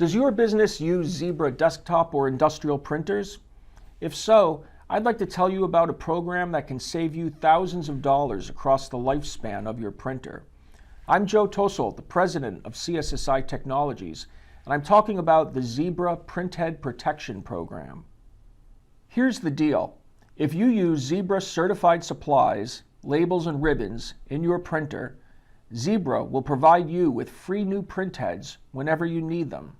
Does your business use Zebra desktop or industrial printers? If so, I'd like to tell you about a program that can save you thousands of dollars across the lifespan of your printer. I'm Joe Tosol, the president of CSSI Technologies, and I'm talking about the Zebra Printhead Protection Program. Here's the deal. If you use Zebra certified supplies, labels, and ribbons in your printer, Zebra will provide you with free new printheads whenever you need them.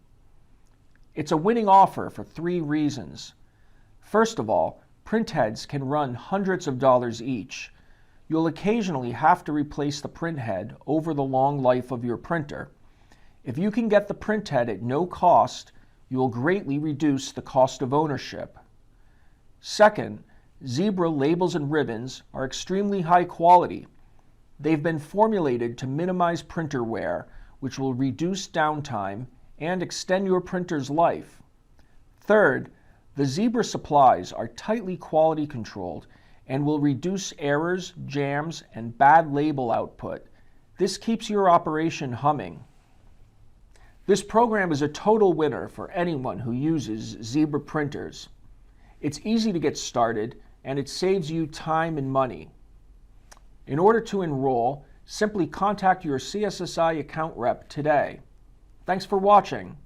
It's a winning offer for 3 reasons. First of all, printheads can run hundreds of dollars each. You'll occasionally have to replace the printhead over the long life of your printer. If you can get the printhead at no cost, you will greatly reduce the cost of ownership. Second, Zebra labels and ribbons are extremely high quality. They've been formulated to minimize printer wear, which will reduce downtime and extend your printer's life. Third, the Zebra supplies are tightly quality controlled and will reduce errors, jams, and bad label output. This keeps your operation humming. This program is a total winner for anyone who uses Zebra printers. It's easy to get started, and it saves you time and money. In order to enroll, simply contact your CSSI account rep today. Thanks for watching.